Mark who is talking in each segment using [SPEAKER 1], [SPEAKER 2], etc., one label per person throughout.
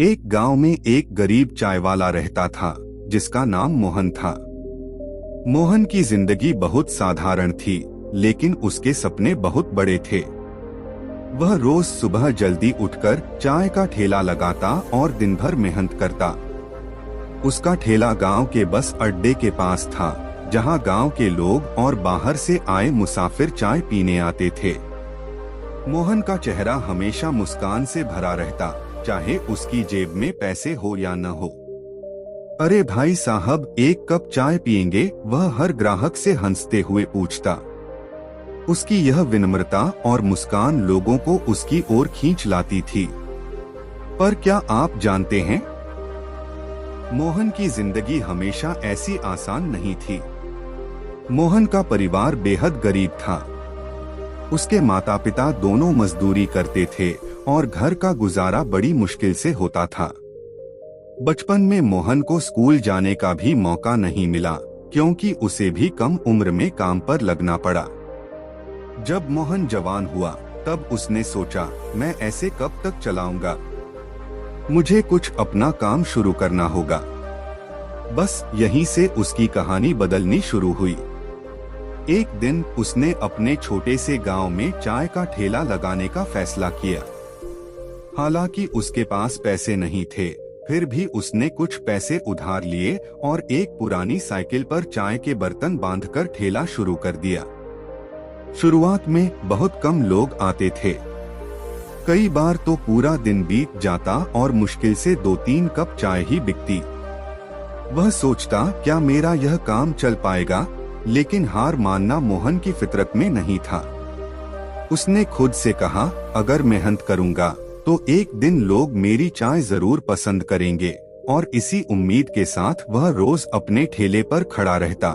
[SPEAKER 1] एक गांव में एक गरीब चाय वाला रहता था जिसका नाम मोहन था। मोहन की जिंदगी बहुत साधारण थी, लेकिन उसके सपने बहुत बड़े थे। वह रोज सुबह जल्दी उठकर चाय का ठेला लगाता और दिन भर मेहनत करता। उसका ठेला गांव के बस अड्डे के पास था, जहां गांव के लोग और बाहर से आए मुसाफिर चाय पीने आते थे। मोहन का चेहरा हमेशा मुस्कान से भरा रहता, चाहे उसकी जेब में पैसे हो या न हो। अरे भाई साहब, एक कप चाय पिएंगे? वह हर ग्राहक से हंसते हुए पूछता। उसकी यह विनम्रता और मुस्कान लोगों को उसकी ओर खींच लाती थी। पर क्या आप जानते हैं, मोहन की जिंदगी हमेशा ऐसी आसान नहीं थी। मोहन का परिवार बेहद गरीब था। उसके माता पिता दोनों मजदूरी करते थे और घर का गुजारा बड़ी मुश्किल से होता था। बचपन में मोहन को स्कूल जाने का भी मौका नहीं मिला, क्योंकि उसे भी कम उम्र में काम पर लगना पड़ा। जब मोहन जवान हुआ, तब उसने सोचा, मैं ऐसे कब तक चलाऊंगा, मुझे कुछ अपना काम शुरू करना होगा। बस यहीं से उसकी कहानी बदलनी शुरू हुई। एक दिन उसने अपने छोटे से गांव में चाय का ठेला लगाने का फैसला किया। हालांकि उसके पास पैसे नहीं थे, फिर भी उसने कुछ पैसे उधार लिए और एक पुरानी साइकिल पर चाय के बर्तन बांधकर ठेला शुरू कर दिया। शुरुआत में बहुत कम लोग आते थे। कई बार तो पूरा दिन बीत जाता और मुश्किल से 2-3 कप चाय ही बिकती। वह सोचता, क्या मेरा यह काम चल पाएगा? लेकिन हार मानना मोहन की फितरत में नहीं था। उसने खुद से कहा, अगर मेहनत करूंगा तो एक दिन लोग मेरी चाय जरूर पसंद करेंगे, और इसी उम्मीद के साथ वह रोज अपने ठेले पर खड़ा रहता।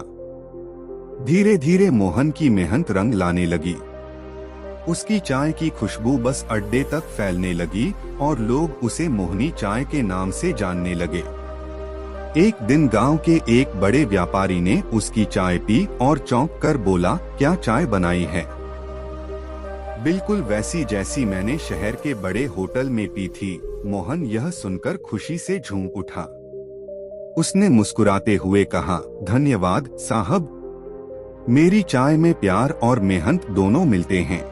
[SPEAKER 1] धीरे धीरे मोहन की मेहनत रंग लाने लगी। उसकी चाय की खुशबू बस अड्डे तक फैलने लगी और लोग उसे मोहनी चाय के नाम से जानने लगे। एक दिन गांव के एक बड़े व्यापारी ने उसकी चाय पी और चौंक कर बोला, क्या चाय बनाई है? बिल्कुल वैसी जैसी मैंने शहर के बड़े होटल में पी थी। मोहन यह सुनकर खुशी से झूम उठा। उसने मुस्कुराते हुए कहा, धन्यवाद साहब, मेरी चाय में प्यार और मेहनत दोनों मिलते हैं।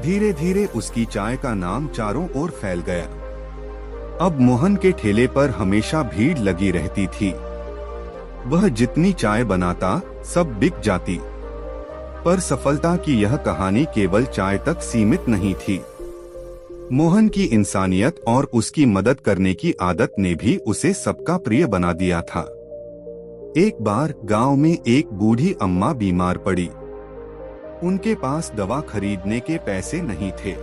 [SPEAKER 1] धीरे धीरे उसकी चाय का नाम चारों ओर फैल गया। अब मोहन के ठेले पर हमेशा भीड़ लगी रहती थी। वह जितनी चाय बनाता, सब बिक जाती। पर सफलता की यह कहानी केवल चाय तक सीमित नहीं थी। मोहन की इंसानियत और उसकी मदद करने की आदत ने भी उसे सबका प्रिय बना दिया था। एक बार गांव में एक बूढ़ी अम्मा बीमार पड़ी। उनके पास दवा खरीदने के पैसे नहीं थे।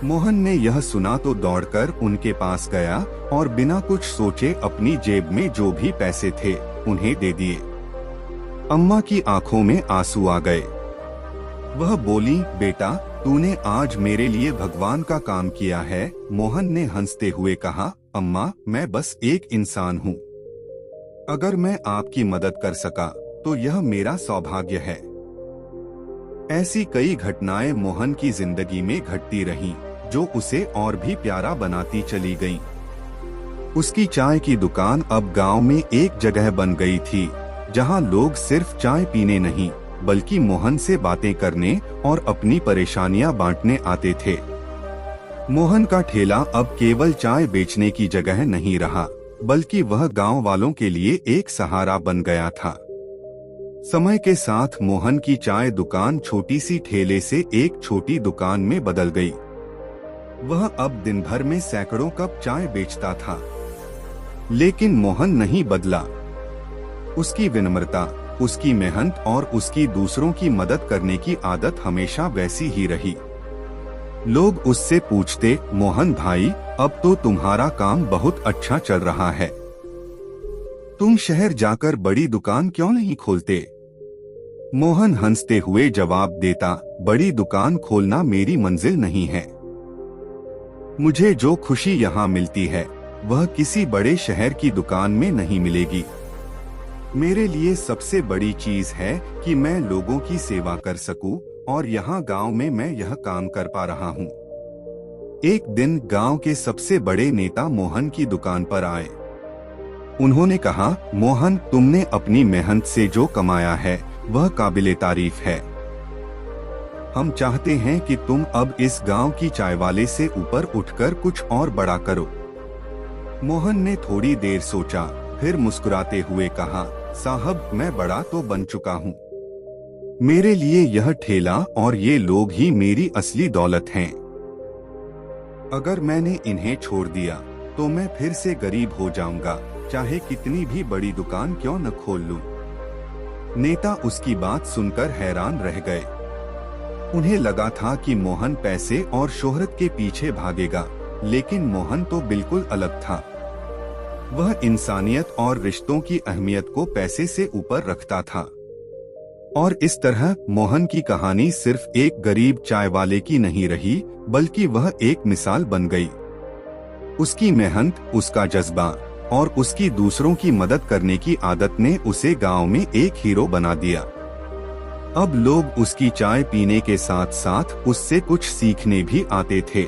[SPEAKER 1] मोहन ने यह सुना तो दौड़कर उनके पास गया और बिना कुछ सोचे अपनी जेब में जो भी पैसे थे उन्हें दे दिए। अम्मा की आंखों में आंसू आ गए। वह बोली, बेटा, तूने आज मेरे लिए भगवान का काम किया है। मोहन ने हंसते हुए कहा, अम्मा, मैं बस एक इंसान हूँ। अगर मैं आपकी मदद कर सका तो यह मेरा सौभाग्य है। ऐसी कई घटनाएं मोहन की जिंदगी में घटती रहीं, जो उसे और भी प्यारा बनाती चली गईं। उसकी चाय की दुकान अब गांव में एक जगह बन गई थी, जहां लोग सिर्फ चाय पीने नहीं, बल्कि मोहन से बातें करने और अपनी परेशानियां बांटने आते थे। मोहन का ठेला अब केवल चाय बेचने की जगह नहीं रहा, बल्कि वह गांव वालों के लिए एक सहारा बन गया था। समय के साथ मोहन की चाय दुकान छोटी सी ठेले से एक छोटी दुकान में बदल गई। वह अब दिन भर में सैकड़ों कप चाय बेचता था। लेकिन मोहन नहीं बदला। उसकी विनम्रता, उसकी मेहनत और उसकी दूसरों की मदद करने की आदत हमेशा वैसी ही रही। लोग उससे पूछते, मोहन भाई, अब तो तुम्हारा काम बहुत अच्छा चल रहा है, तुम शहर जाकर बड़ी दुकान क्यों नहीं खोलते? मोहन हंसते हुए जवाब देता, बड़ी दुकान खोलना मेरी मंजिल नहीं है। मुझे जो खुशी यहाँ मिलती है, वह किसी बड़े शहर की दुकान में नहीं मिलेगी। मेरे लिए सबसे बड़ी चीज है कि मैं लोगों की सेवा कर सकूं, और यहाँ गांव में मैं यह काम कर पा रहा हूँ। एक दिन गांव के सबसे बड़े नेता मोहन की दुकान पर आए। उन्होंने कहा, मोहन, तुमने अपनी मेहनत से जो कमाया है वह काबिले तारीफ है। हम चाहते हैं कि तुम अब इस गांव की चाय वाले से ऊपर उठकर कुछ और बड़ा करो। मोहन ने थोड़ी देर सोचा, फिर मुस्कुराते हुए कहा, साहब, मैं बड़ा तो बन चुका हूँ। मेरे लिए यह ठेला और ये लोग ही मेरी असली दौलत हैं। अगर मैंने इन्हें छोड़ दिया तो मैं फिर से गरीब हो जाऊंगा, चाहे कितनी भी बड़ी दुकान क्यों न खोल लूं। नेता उसकी बात सुनकर हैरान रह गए। उन्हें लगा था कि मोहन पैसे और शोहरत के पीछे भागेगा, लेकिन मोहन तो बिल्कुल अलग था। वह इंसानियत और रिश्तों की अहमियत को पैसे से ऊपर रखता था। और इस तरह मोहन की कहानी सिर्फ एक गरीब चाय वाले की नहीं रही, बल्कि वह एक मिसाल बन गई। उसकी मेहनत, उसका जज्बा और उसकी दूसरों की मदद करने की आदत ने उसे गांव में एक हीरो बना दिया। अब लोग उसकी चाय पीने के साथ साथ उससे कुछ सीखने भी आते थे।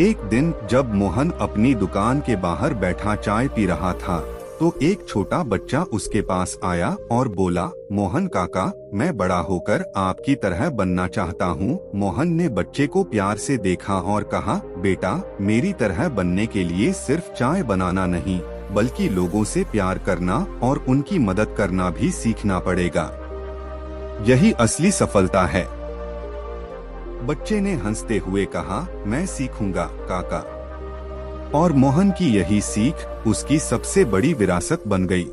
[SPEAKER 1] एक दिन जब मोहन अपनी दुकान के बाहर बैठा चाय पी रहा था, तो एक छोटा बच्चा उसके पास आया और बोला, मोहन काका, मैं बड़ा होकर आपकी तरह बनना चाहता हूँ। मोहन ने बच्चे को प्यार से देखा और कहा, बेटा, मेरी तरह बनने के लिए सिर्फ चाय बनाना नहीं, बल्कि लोगों से प्यार करना और उनकी मदद करना भी सीखना पड़ेगा। यही असली सफलता है। बच्चे ने हंसते हुए कहा, मैं सीखूंगा काका। और मोहन की यही सीख उसकी सबसे बड़ी विरासत बन गई।